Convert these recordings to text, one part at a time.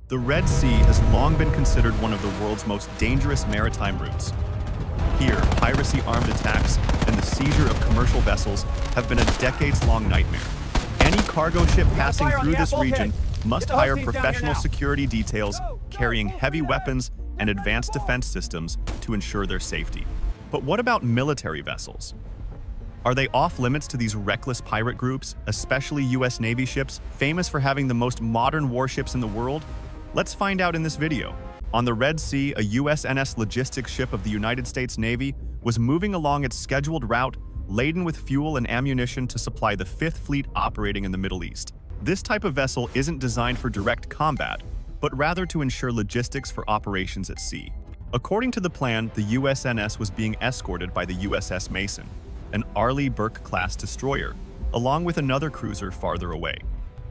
The Red Sea has long been considered one of the world's most dangerous maritime routes. Here, piracy-armed attacks and the seizure of commercial vessels have been a decades-long nightmare. Any cargo ship passing through this region must hire professional security details carrying heavy weapons and advanced defense systems to ensure their safety. But what about military vessels? Are they off-limits to these reckless pirate groups, especially U.S. Navy ships, famous for having the most modern warships in the world? Let's find out in this video. On the Red Sea, a USNS logistics ship of the United States Navy was moving along its scheduled route, laden with fuel and ammunition to supply the Fifth Fleet operating in the Middle East. This type of vessel isn't designed for direct combat, but rather to ensure logistics for operations at sea. According to the plan, the USNS was being escorted by the USS Mason, an Arleigh Burke-class destroyer, along with another cruiser farther away.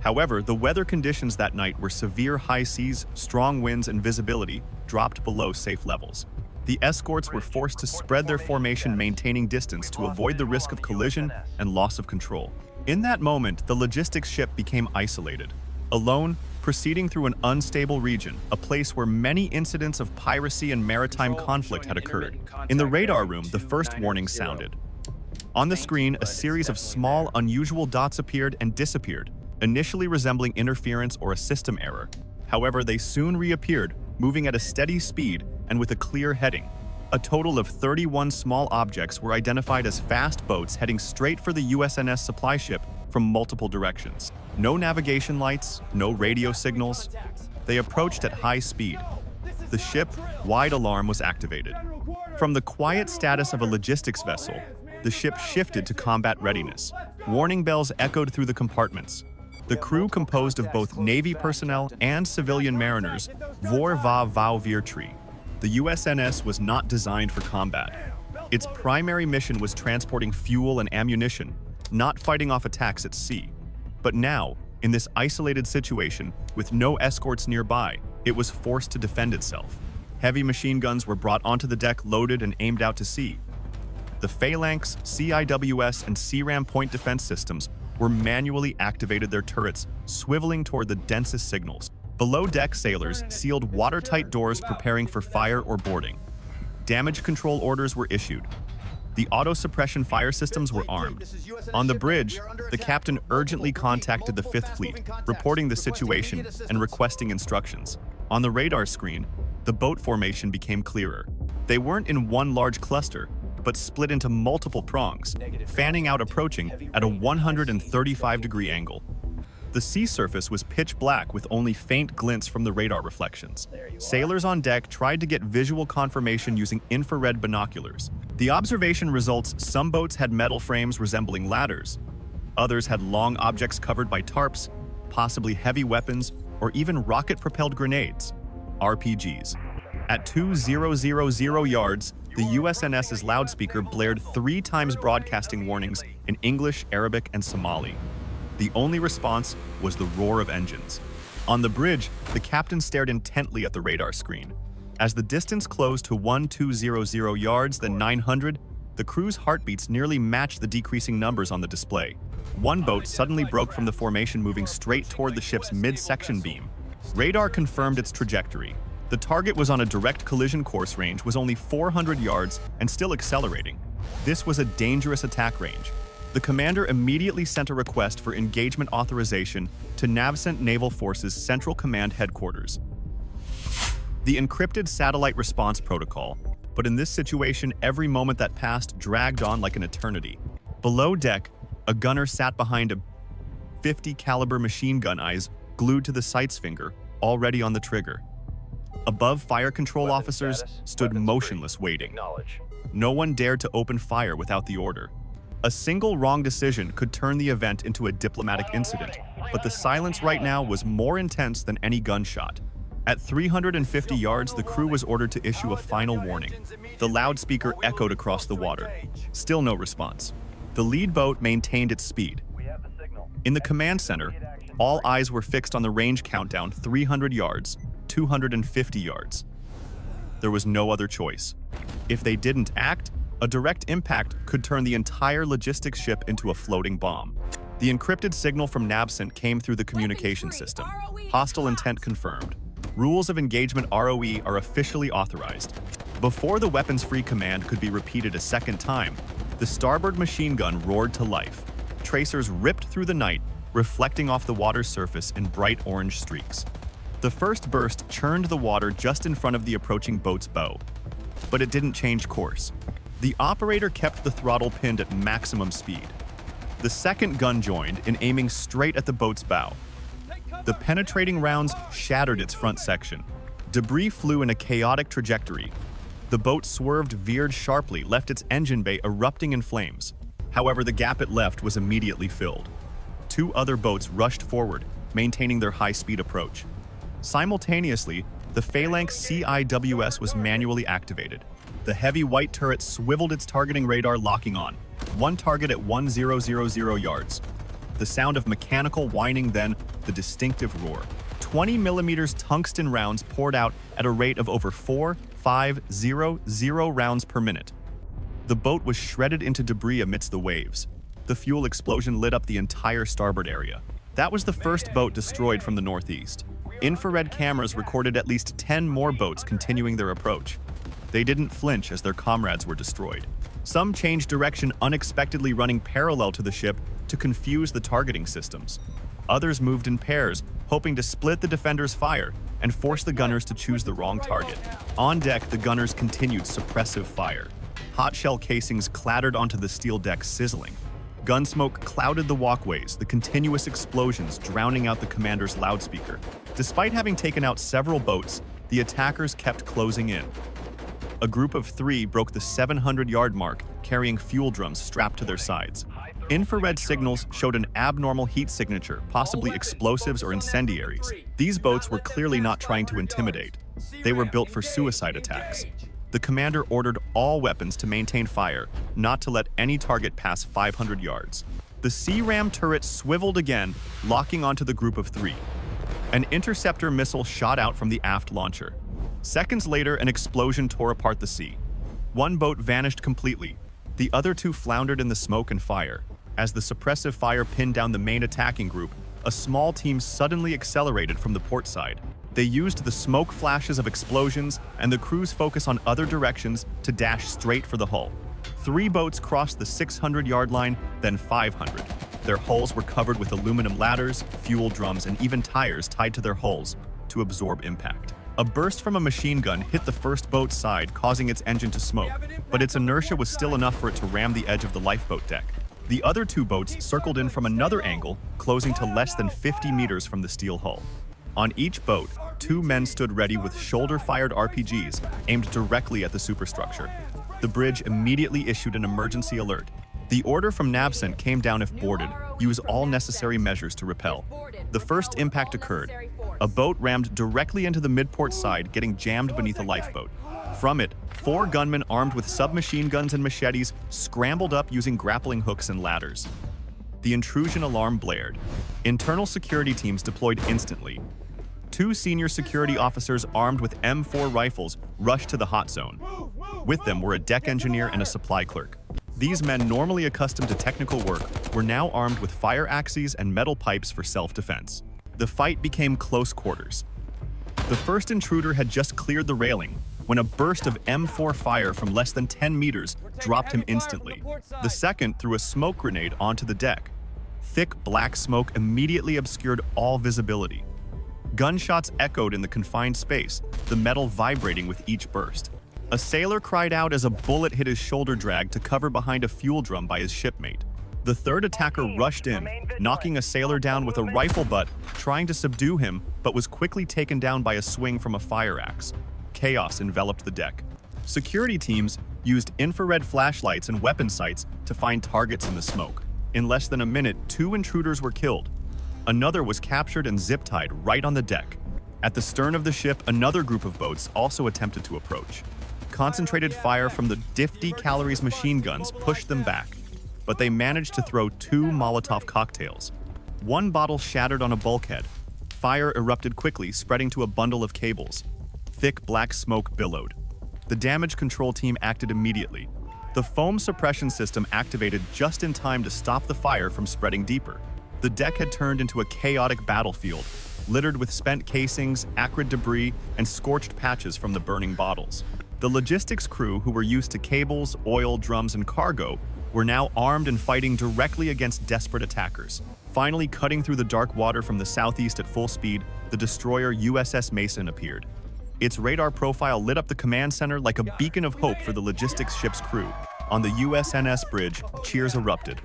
However, the weather conditions that night were severe high seas, strong winds, and visibility dropped below safe levels. The escorts were forced to spread their formation, maintaining distance to avoid the risk of collision and loss of control. In that moment, the logistics ship became isolated, alone, proceeding through an unstable region, a place where many incidents of piracy and maritime conflict had occurred. In the radar room, the first warning sounded. On the screen, a series of small, unusual dots appeared and disappeared, initially resembling interference or a system error. However, they soon reappeared, moving at a steady speed and with a clear heading. A total of 31 small objects were identified as fast boats heading straight for the USNS supply ship from multiple directions. No navigation lights, no radio signals. They approached at high speed. The ship's wide alarm was activated. From the quiet status of a logistics vessel, the ship shifted to combat readiness. Warning bells echoed through the compartments. The crew, composed of both Navy personnel and civilian mariners, vor va vau vir tree. The USNS was not designed for combat. Its primary mission was transporting fuel and ammunition, not fighting off attacks at sea. But now, in this isolated situation, with no escorts nearby, it was forced to defend itself. Heavy machine guns were brought onto the deck, loaded and aimed out to sea. The phalanx, CIWS, and SeaRAM point defense systems were manually activated, their turrets swiveling toward the densest signals. Below deck, sailors sealed watertight doors, preparing for fire or boarding. Damage control orders were issued. The auto-suppression fire systems were armed. On the bridge, the captain urgently contacted the Fifth Fleet, reporting the situation and requesting instructions. On the radar screen, the boat formation became clearer. They weren't in one large cluster, but split into multiple prongs, fanning out, approaching at a 135-degree angle. The sea surface was pitch black with only faint glints from the radar reflections. Sailors on deck tried to get visual confirmation using infrared binoculars. The observation results: some boats had metal frames resembling ladders. Others had long objects covered by tarps, possibly heavy weapons, or even rocket-propelled grenades, RPGs. At 2000 yards, the USNS's loudspeaker blared 3 times, broadcasting warnings in English, Arabic, and Somali. The only response was the roar of engines. On the bridge, the captain stared intently at the radar screen. As the distance closed to 1200 yards, then 900, the crew's heartbeats nearly matched the decreasing numbers on the display. One boat suddenly broke from the formation, moving straight toward the ship's midsection beam. Radar confirmed its trajectory. The target was on a direct collision course, range was only 400 yards and still accelerating. This was a dangerous attack range. The commander immediately sent a request for engagement authorization to NAVCENT Naval Forces Central Command Headquarters. The encrypted satellite response protocol, but in this situation, every moment that passed dragged on like an eternity. Below deck, a gunner sat behind a .50 caliber machine gun, eyes glued to the sights finger, already on the trigger. Above, fire control officers stood motionless, waiting. No one dared to open fire without the order. A single wrong decision could turn the event into a diplomatic incident, but the silence right now was more intense than any gunshot. At 350 yards, the crew was ordered to issue a final warning. The loudspeaker echoed across the water. Still no response. The lead boat maintained its speed. In the command center, all eyes were fixed on the range countdown: 300 yards, 250 yards. There was no other choice. If they didn't act, a direct impact could turn the entire logistics ship into a floating bomb. The encrypted signal from NAVCENT came through the communication system. Hostile intent confirmed. Rules of engagement ROE are officially authorized. Before the weapons-free command could be repeated a second time, the starboard machine gun roared to life. Tracers ripped through the night, reflecting off the water's surface in bright orange streaks. The first burst churned the water just in front of the approaching boat's bow, but it didn't change course. The operator kept the throttle pinned at maximum speed. The second gun joined in aiming straight at the boat's bow. The penetrating rounds shattered its front section. Debris flew in a chaotic trajectory. The boat swerved, veered sharply, left its engine bay erupting in flames. However, the gap it left was immediately filled. Two other boats rushed forward, maintaining their high-speed approach. Simultaneously, the phalanx CIWS was manually activated. The heavy white turret swiveled its targeting radar, locking on. One target at 1000 yards. The sound of mechanical whining, then the distinctive roar. 20mm tungsten rounds poured out at a rate of over 4,500 rounds per minute. The boat was shredded into debris amidst the waves. The fuel explosion lit up the entire starboard area. That was the first boat destroyed from the northeast. Infrared cameras recorded at least 10 more boats continuing their approach. They didn't flinch as their comrades were destroyed. Some changed direction, unexpectedly running parallel to the ship to confuse the targeting systems. Others moved in pairs, hoping to split the defenders' fire and force the gunners to choose the wrong target. On deck, the gunners continued suppressive fire. Hot shell casings clattered onto the steel deck, sizzling. Gun smoke clouded the walkways, the continuous explosions drowning out the commander's loudspeaker. Despite having taken out several boats, the attackers kept closing in. A group of 3 broke the 700-yard mark, carrying fuel drums strapped to their sides. Infrared signals showed an abnormal heat signature, possibly explosives or incendiaries. These boats were clearly not trying to intimidate. They were built for suicide attacks. The commander ordered all weapons to maintain fire, not to let any target pass 500 yards. The SeaRAM turret swiveled again, locking onto the group of 3. An interceptor missile shot out from the aft launcher. Seconds later, an explosion tore apart the sea. One boat vanished completely. The other 2 floundered in the smoke and fire. As the suppressive fire pinned down the main attacking group, a small team suddenly accelerated from the port side. They used the smoke flashes of explosions and the crew's focus on other directions to dash straight for the hull. 3 boats crossed the 600-yard line, then 500. Their hulls were covered with aluminum ladders, fuel drums, and even tires tied to their hulls to absorb impact. A burst from a machine gun hit the first boat's side, causing its engine to smoke, but its inertia was still enough for it to ram the edge of the lifeboat deck. The other 2 boats circled in from another angle, closing to less than 50 meters from the steel hull. On each boat, 2 men stood ready with shoulder-fired RPGs aimed directly at the superstructure. The bridge immediately issued an emergency alert. The order from NAVCENT came down: if boarded, use all necessary measures to repel. The first impact occurred. A boat rammed directly into the midport side, getting jammed beneath a lifeboat. From it, 4 gunmen armed with submachine guns and machetes scrambled up using grappling hooks and ladders. The intrusion alarm blared. Internal security teams deployed instantly. 2 senior security officers armed with M4 rifles rushed to the hot zone. With them were a deck engineer and a supply clerk. These men, normally accustomed to technical work, were now armed with fire axes and metal pipes for self-defense. The fight became close quarters. The first intruder had just cleared the railing when a burst of M4 fire from less than 10 meters dropped him instantly. The second threw a smoke grenade onto the deck. Thick black smoke immediately obscured all visibility. Gunshots echoed in the confined space, the metal vibrating with each burst. A sailor cried out as a bullet hit his shoulder, dragged to cover behind a fuel drum by his shipmate. The third attacker rushed in, knocking a sailor down with a rifle butt, trying to subdue him, but was quickly taken down by a swing from a fire axe. Chaos enveloped the deck. Security teams used infrared flashlights and weapon sights to find targets in the smoke. In less than a minute, 2 intruders were killed. Another was captured and zip-tied right on the deck. At the stern of the ship, another group of boats also attempted to approach. Concentrated fire from the 50 calories machine guns pushed them back, but they managed to throw 2 Molotov cocktails. One bottle shattered on a bulkhead. Fire erupted quickly, spreading to a bundle of cables. Thick black smoke billowed. The damage control team acted immediately. The foam suppression system activated just in time to stop the fire from spreading deeper. The deck had turned into a chaotic battlefield. littered with spent casings, acrid debris, and scorched patches from the burning bottles. The logistics crew, who were used to cables, oil, drums, and cargo, were now armed and fighting directly against desperate attackers. Finally, cutting through the dark water from the southeast at full speed, the destroyer USS Mason appeared. Its radar profile lit up the command center like a beacon of hope for the logistics ship's crew. On the USNS bridge, cheers erupted.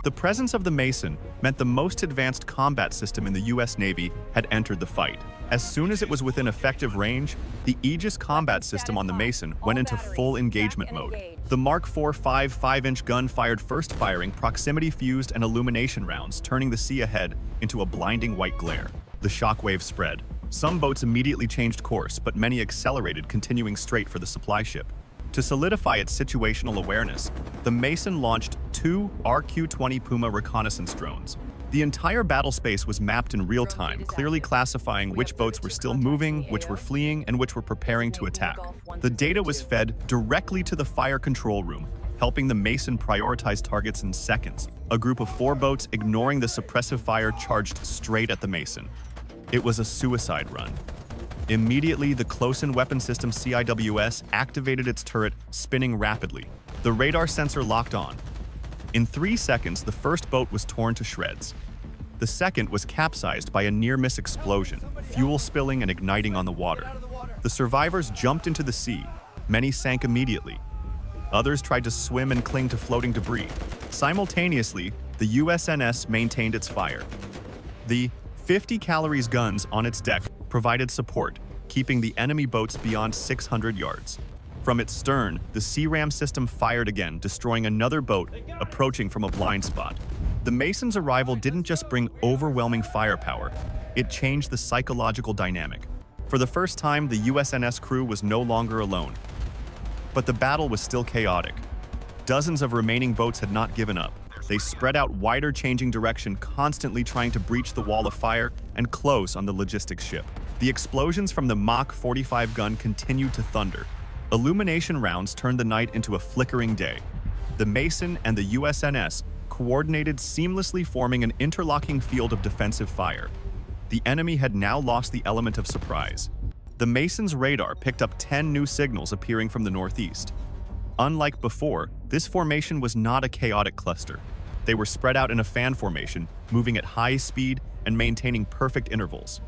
The presence of the Mason meant the most advanced combat system in the U.S. Navy had entered the fight. As soon as it was within effective range, the Aegis combat system on the Mason went into full engagement mode. The Mark IV 5.5-inch gun fired first, firing proximity-fused and illumination rounds, turning the sea ahead into a blinding white glare. The shockwave spread. Some boats immediately changed course, but many accelerated, continuing straight for the supply ship. To solidify its situational awareness, the Mason launched 2 RQ-20 Puma reconnaissance drones. The entire battle space was mapped in real time, clearly classifying which boats were still moving, which were fleeing, and which were preparing to attack. The data was fed directly to the fire control room, helping the Mason prioritize targets in seconds. A group of 4 boats, ignoring the suppressive fire, charged straight at the Mason. It was a suicide run. Immediately, the close-in weapon system CIWS activated its turret, spinning rapidly. The radar sensor locked on. In 3 seconds, the first boat was torn to shreds. The second was capsized by a near-miss explosion, fuel spilling and igniting on the water. The survivors jumped into the sea. Many sank immediately. Others tried to swim and cling to floating debris. Simultaneously, the USNS maintained its fire. The 50 calories guns on its deck provided support, keeping the enemy boats beyond 600 yards. From its stern, the SeaRAM system fired again, destroying another boat approaching from a blind spot. The Mason's arrival didn't just bring overwhelming firepower, it changed the psychological dynamic. For the first time, the USNS crew was no longer alone. But the battle was still chaotic. Dozens of remaining boats had not given up. They spread out wider, changing direction, constantly trying to breach the wall of fire and close on the logistics ship. The explosions from the Mach 45 gun continued to thunder. Illumination rounds turned the night into a flickering day. The Mason and the USNS coordinated, seamlessly forming an interlocking field of defensive fire. The enemy had now lost the element of surprise. The Mason's radar picked up 10 new signals appearing from the northeast. Unlike before, this formation was not a chaotic cluster. They were spread out in a fan formation, moving at high speed and maintaining perfect intervals.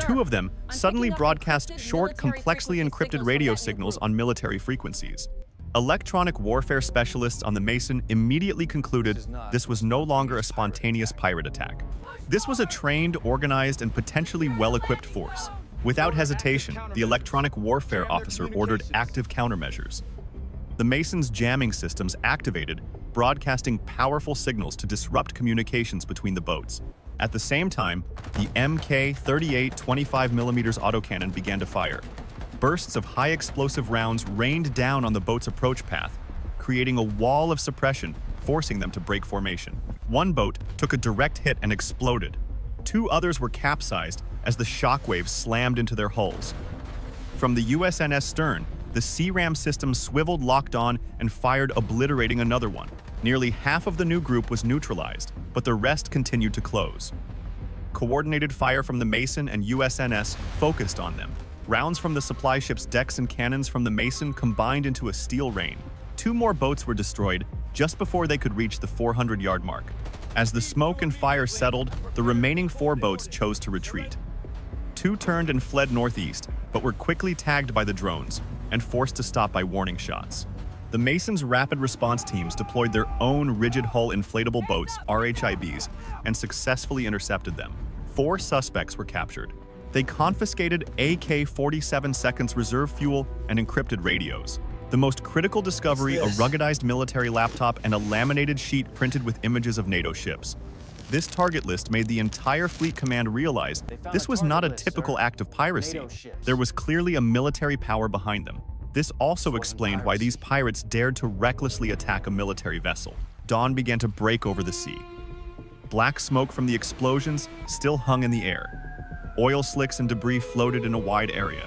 2 of them suddenly broadcast short, complexly encrypted radio signals on military frequencies. Electronic warfare specialists on the Mason immediately concluded this was no longer a spontaneous pirate attack. This was a trained, organized, and potentially well-equipped force. Without hesitation, the electronic warfare officer ordered active countermeasures. The Mason's jamming systems activated, broadcasting powerful signals to disrupt communications between the boats. At the same time, the Mk-38 25mm autocannon began to fire. Bursts of high-explosive rounds rained down on the boat's approach path, creating a wall of suppression, forcing them to break formation. 1 boat took a direct hit and exploded. 2 others were capsized as the shockwaves slammed into their hulls. From the USNS stern, the SeaRAM system swiveled, locked on, and fired, obliterating another one. Nearly half of the new group was neutralized, but the rest continued to close. Coordinated fire from the Mason and USNS focused on them. Rounds from the supply ship's decks and cannons from the Mason combined into a steel rain. 2 more boats were destroyed just before they could reach the 400-yard mark. As the smoke and fire settled, the remaining 4 boats chose to retreat. 2 turned and fled northeast, but were quickly tagged by the drones and forced to stop by warning shots. The Mason's rapid response teams deployed their own rigid-hull inflatable boats, RHIBs, and successfully intercepted them. 4 suspects were captured. They confiscated AK-47 seconds reserve fuel and encrypted radios. The most critical discovery, a ruggedized military laptop and a laminated sheet printed with images of NATO ships. This target list made the entire fleet command realize this was not a typical act of piracy. There was clearly a military power behind them. This also explained why these pirates dared to recklessly attack a military vessel. Dawn began to break over the sea. Black smoke from the explosions still hung in the air. Oil slicks and debris floated in a wide area.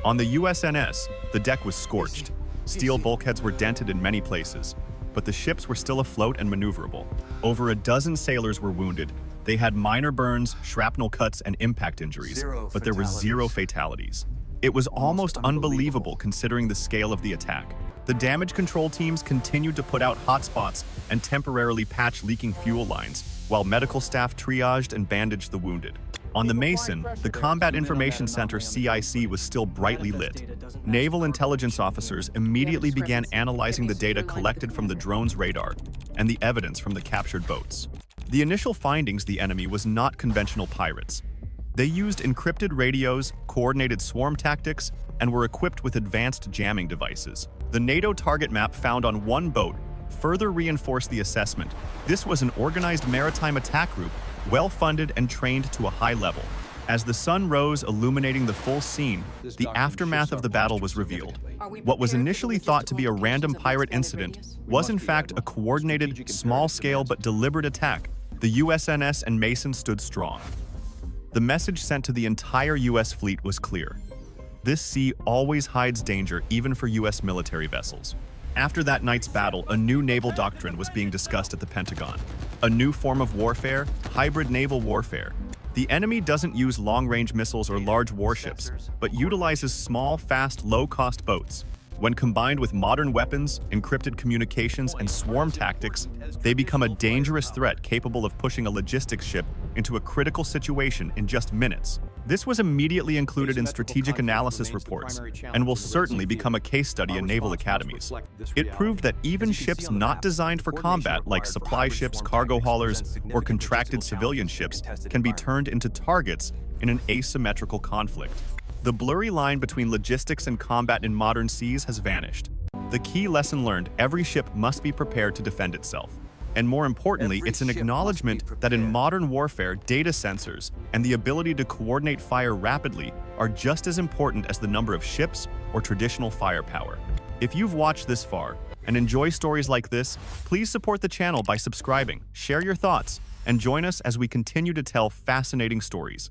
On the USNS, the deck was scorched. Steel bulkheads were dented in many places, but the ships were still afloat and maneuverable. Over a dozen sailors were wounded, They had minor burns, shrapnel cuts, and impact injuries, but there were zero fatalities. It was almost unbelievable considering the scale of the attack. The damage control teams continued to put out hotspots and temporarily patch leaking fuel lines, while medical staff triaged and bandaged the wounded. On the Mason, the Combat Information Center CIC was still brightly lit. Naval intelligence officers immediately began analyzing the data collected from the drone's radar and the evidence from the captured boats. The initial findings the enemy was not conventional pirates. They used encrypted radios, coordinated swarm tactics, and were equipped with advanced jamming devices. The NATO target map found on one boat further reinforced the assessment. This was an organized maritime attack group, well-funded and trained to a high level. As the sun rose, illuminating the full scene, the aftermath of the battle was revealed. What was initially thought to be a random pirate incident was in fact a coordinated, small-scale but deliberate attack. The USNS and Mason stood strong. The message sent to the entire U.S. fleet was clear. This sea always hides danger even for U.S. military vessels. After that night's battle, a new naval doctrine was being discussed at the Pentagon. A new form of warfare, hybrid naval warfare. The enemy doesn't use long-range missiles or large warships, but utilizes small, fast, low-cost boats. When combined with modern weapons, encrypted communications, and swarm tactics, they become a dangerous threat capable of pushing a logistics ship into a critical situation in just minutes. This was immediately included in strategic analysis reports and will certainly become a case study in naval academies. It proved that even ships not designed for combat, like supply ships, cargo haulers, or contracted civilian ships, can be turned into targets in an asymmetrical conflict. The blurry line between logistics and combat in modern seas has vanished. The key lesson learned: every ship must be prepared to defend itself. And more importantly, it's an acknowledgement that in modern warfare, data sensors and the ability to coordinate fire rapidly are just as important as the number of ships or traditional firepower. If you've watched this far and enjoy stories like this, please support the channel by subscribing, share your thoughts, and join us as we continue to tell fascinating stories.